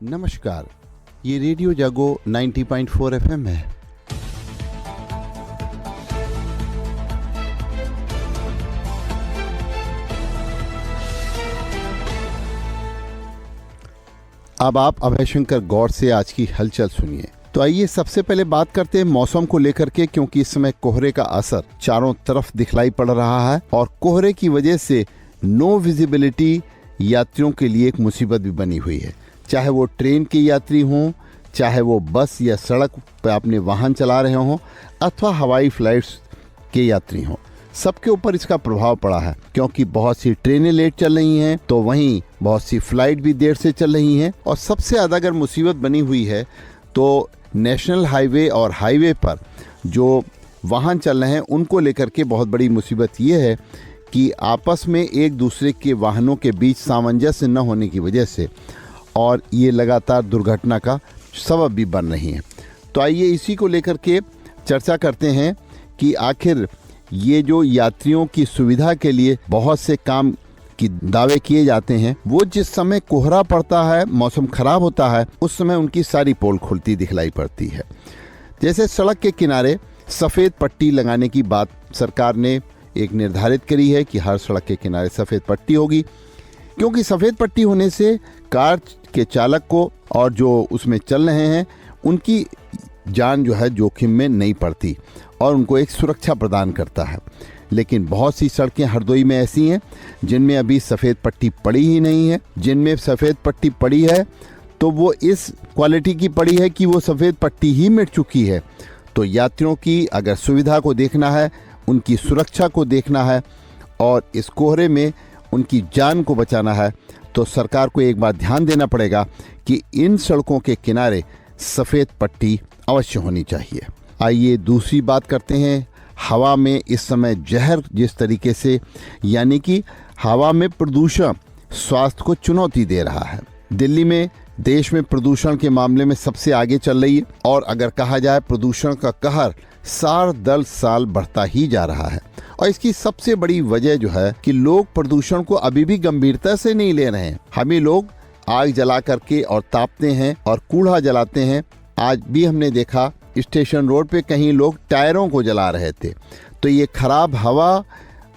नमस्कार, ये रेडियो जागो 90.4 FM है। अब आप अभय शंकर गौर से आज की हलचल सुनिए। तो आइए सबसे पहले बात करते हैं मौसम को लेकर के, क्योंकि इस समय कोहरे का असर चारों तरफ दिखलाई पड़ रहा है और कोहरे की वजह से नो विजिबिलिटी यात्रियों के लिए एक मुसीबत भी बनी हुई है। चाहे वो ट्रेन के यात्री हों, चाहे वो बस या सड़क पर अपने वाहन चला रहे हों, अथवा हवाई फ्लाइट्स के यात्री हों, सबके ऊपर इसका प्रभाव पड़ा है। क्योंकि बहुत सी ट्रेनें लेट चल रही हैं, तो वहीं बहुत सी फ्लाइट भी देर से चल रही हैं। और सबसे ज़्यादा अगर मुसीबत बनी हुई है तो नेशनल हाईवे और हाईवे पर जो वाहन चल रहे हैं उनको लेकर के बहुत बड़ी मुसीबत ये है कि आपस में एक दूसरे के वाहनों के बीच सामंजस्य न होने की वजह से और ये लगातार दुर्घटना का सबब भी बन रही हैं। तो आइए इसी को लेकर के चर्चा करते हैं कि आखिर ये जो यात्रियों की सुविधा के लिए बहुत से काम की दावे किए जाते हैं, वो जिस समय कोहरा पड़ता है, मौसम खराब होता है, उस समय उनकी सारी पोल खुलती दिखलाई पड़ती है। जैसे सड़क के किनारे सफ़ेद पट्टी लगाने की बात सरकार ने एक निर्धारित करी है कि हर सड़क के किनारे सफ़ेद पट्टी होगी, क्योंकि सफ़ेद पट्टी होने से कार के चालक को और जो उसमें चल रहे हैं उनकी जान जो है जोखिम में नहीं पड़ती और उनको एक सुरक्षा प्रदान करता है। लेकिन बहुत सी सड़कें हरदोई में ऐसी हैं जिनमें अभी सफ़ेद पट्टी पड़ी ही नहीं है। जिनमें सफ़ेद पट्टी पड़ी है तो वो इस क्वालिटी की पड़ी है कि वो सफ़ेद पट्टी ही मिट चुकी है। तो यात्रियों की अगर सुविधा को देखना है, उनकी सुरक्षा को देखना है और इस कोहरे में उनकी जान को बचाना है, तो सरकार को एक बार ध्यान देना पड़ेगा कि इन सड़कों के किनारे सफ़ेद पट्टी अवश्य होनी चाहिए। आइए दूसरी बात करते हैं। हवा में इस समय जहर जिस तरीके से, यानी कि हवा में प्रदूषण स्वास्थ्य को चुनौती दे रहा है। दिल्ली में देश में प्रदूषण के मामले में सबसे आगे चल रही है और अगर कहा जाए प्रदूषण का कहर साल दर साल बढ़ता ही जा रहा है। और इसकी सबसे बड़ी वजह जो है कि लोग प्रदूषण को अभी भी गंभीरता से नहीं ले रहे हैं। हमें लोग आग जला करके और तापते हैं और कूड़ा जलाते हैं। आज भी हमने देखा स्टेशन रोड पे कहीं लोग टायरों को जला रहे थे। तो ये खराब हवा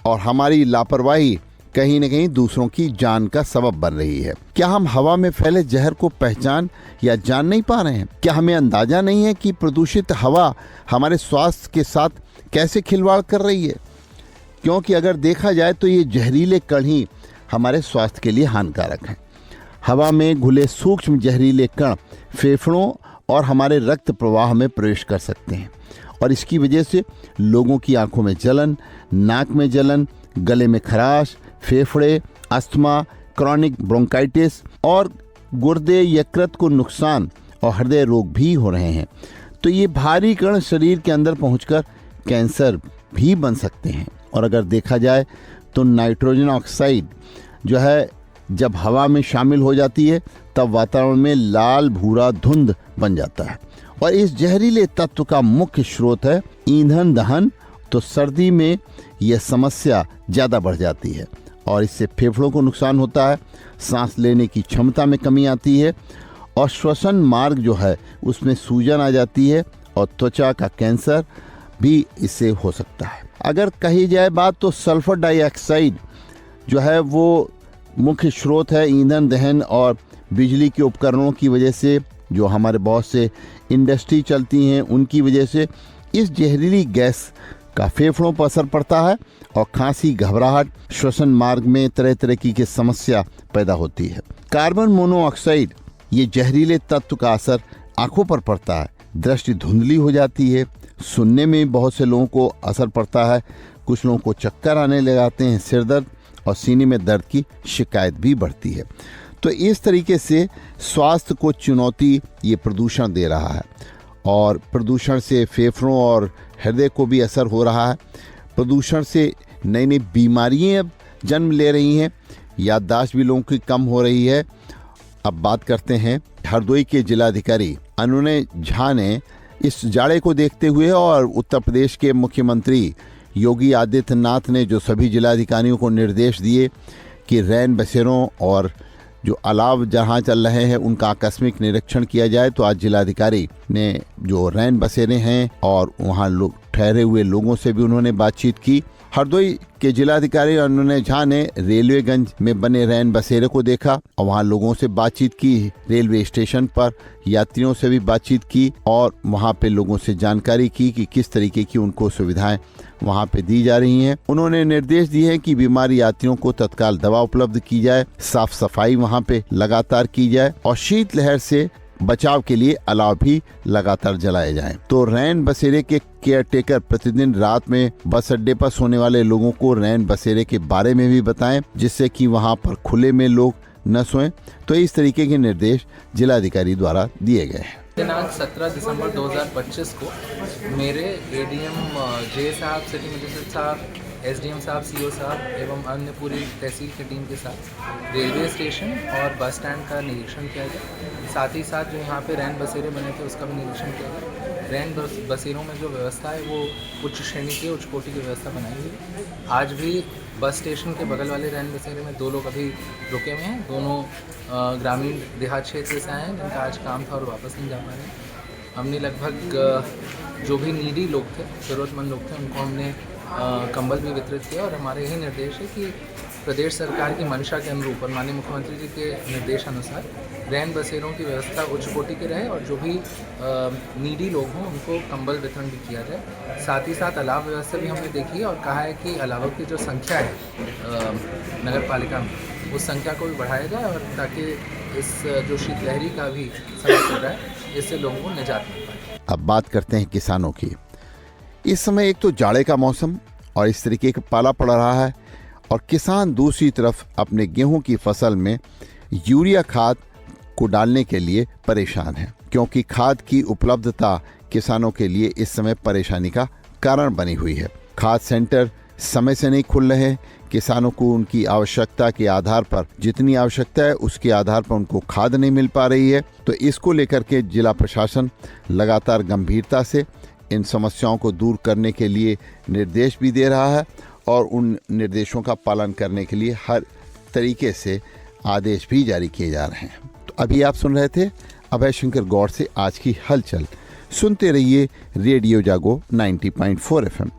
और हमारी लापरवाही कहीं न कहीं दूसरों की जान का सबब बन रही है। क्या हम हवा में फैले जहर को पहचान या जान नहीं पा रहे हैं? क्या हमें अंदाजा नहीं है कि प्रदूषित हवा हमारे स्वास्थ्य के साथ कैसे खिलवाड़ कर रही है? क्योंकि अगर देखा जाए तो ये जहरीले कण ही हमारे स्वास्थ्य के लिए हानिकारक हैं। हवा में घुले सूक्ष्म जहरीले कण फेफड़ों और हमारे रक्त प्रवाह में प्रवेश कर सकते हैं और इसकी वजह से लोगों की आंखों में जलन, नाक में जलन, गले में खराश, फेफड़े, अस्थमा, क्रॉनिक ब्रोंकाइटिस और गुर्दे, यकृत को नुकसान और हृदय रोग भी हो रहे हैं। तो ये भारी कण शरीर के अंदर पहुंचकर कैंसर भी बन सकते हैं। और अगर देखा जाए तो नाइट्रोजन ऑक्साइड जो है जब हवा में शामिल हो जाती है तब वातावरण में लाल भूरा धुंध बन जाता है और इस जहरीले तत्व का मुख्य स्रोत है ईंधन दहन। तो सर्दी में यह समस्या ज़्यादा बढ़ जाती है और इससे फेफड़ों को नुकसान होता है, सांस लेने की क्षमता में कमी आती है और श्वसन मार्ग जो है उसमें सूजन आ जाती है और त्वचा का कैंसर भी इससे हो सकता है। अगर कही जाए बात तो सल्फर डाइऑक्साइड जो है वो मुख्य स्रोत है ईंधन दहन और बिजली के उपकरणों की वजह से, जो हमारे बहुत से इंडस्ट्री चलती हैं उनकी वजह से इस जहरीली गैस का फेफड़ों पर असर पड़ता है और खांसी, घबराहट, श्वसन मार्ग में तरह तरह की समस्या पैदा होती है। कार्बन मोनोऑक्साइड ये जहरीले तत्व का असर आंखों पर पड़ता है, दृष्टि धुंधली हो जाती है, सुनने में बहुत से लोगों को असर पड़ता है, कुछ लोगों को चक्कर आने लगाते हैं, सिर दर्द और सीने में दर्द की शिकायत भी बढ़ती है। तो इस तरीके से स्वास्थ्य को चुनौती ये प्रदूषण दे रहा है और प्रदूषण से फेफड़ों और हृदय को भी असर हो रहा है। प्रदूषण से नई नई बीमारियां अब जन्म ले रही हैं, याददाश्त भी लोगों की कम हो रही है। अब बात करते हैं हरदोई के जिलाधिकारी अनुनय झा ने इस जाड़े को देखते हुए और उत्तर प्रदेश के मुख्यमंत्री योगी आदित्यनाथ ने जो सभी जिलाधिकारियों को निर्देश दिए कि रैन बसेरों और जो अलाव जहां चल रहे हैं उनका आकस्मिक निरीक्षण किया जाए। तो आज जिलाधिकारी ने जो रैन बसेरे हैं और वहां लोग ठहरे हुए लोगों से भी उन्होंने बातचीत की। हरदोई के जिलाधिकारी अनुनय झा ने रेलवेगंज में बने रैन बसेरे को देखा और वहां लोगों से बातचीत की। रेलवे स्टेशन पर यात्रियों से भी बातचीत की और वहां पे लोगों से जानकारी की कि किस तरीके की उनको सुविधाएं वहां पे दी जा रही हैं। उन्होंने निर्देश दिए हैं कि बीमार यात्रियों को तत्काल दवा उपलब्ध की जाए, साफ सफाई वहां पे लगातार की जाए और शीतलहर से बचाव के लिए अलाव भी लगातार जलाए जाएं। तो रैन बसेरे के केयर टेकर प्रतिदिन रात में बस अड्डे पर सोने वाले लोगों को रैन बसेरे के बारे में भी बताएं, जिससे कि वहां पर खुले में लोग न सोएं। तो इस तरीके के निर्देश जिलाधिकारी द्वारा दिए गए हैं। दिनांक 17 दिसंबर 2025 को मेरे एडीएम जे साहब, सिटी मजिस्ट्रेट साहब, एसडीएम साहब, सीओ साहब एवं अन्य पूरी तहसील की टीम के साथ रेलवे स्टेशन और बस स्टैंड का निरीक्षण किया गया। साथ ही साथ जो यहाँ पे रैन बसेरे बने थे उसका भी निरीक्षण किया गया। रैन बसेरों में जो व्यवस्था है वो उच्च श्रेणी की, उच्च कोटि की व्यवस्था बनाई हुई है। आज भी बस स्टेशन के बगल वाले रैन बसेरे में 2 लोग अभी रुके हुए हैं। दोनों ग्रामीण देहात क्षेत्र से आए हैं जिनका आज काम था और वापस नहीं जा पा रहे। हमने लगभग जो भी नीडी लोग थे, ज़रूरतमंद लोग थे, उनको हमने कंबल भी वितरित किया और हमारे यही निर्देश है कि प्रदेश सरकार की मंशा के अनुरूप और माननीय मुख्यमंत्री जी के निर्देश अनुसार रैन बसेरों की व्यवस्था उच्च कोटि की रहे और जो भी नीडी लोग हों उनको कंबल वितरण भी किया जाए। साथ ही साथ अलाव व्यवस्था भी हमने देखी है और कहा है कि अलावों की जो संख्या है नगर पालिका में, उस संख्या को भी बढ़ाया जाए और ताकि इस जो शीतलहरी का भी समय चल रहा है इससे लोगों को निजात मिल पाए। अब बात करते हैं किसानों की। इस समय एक तो जाड़े का मौसम और इस तरीके का पाला पड़ रहा है और किसान दूसरी तरफ अपने गेहूं की फसल में यूरिया खाद को डालने के लिए परेशान है, क्योंकि खाद की उपलब्धता किसानों के लिए इस समय परेशानी का कारण बनी हुई है। खाद सेंटर समय से नहीं खुल रहे। किसानों को उनकी आवश्यकता के आधार पर, जितनी आवश्यकता है उसके आधार पर उनको खाद नहीं मिल पा रही है। तो इसको लेकर के जिला प्रशासन लगातार गंभीरता से इन समस्याओं को दूर करने के लिए निर्देश भी दे रहा है और उन निर्देशों का पालन करने के लिए हर तरीके से आदेश भी जारी किए जा रहे हैं। तो अभी आप सुन रहे थे अभय शंकर गौड़ से आज की हलचल। सुनते रहिए रेडियो जागो 90.4 FM।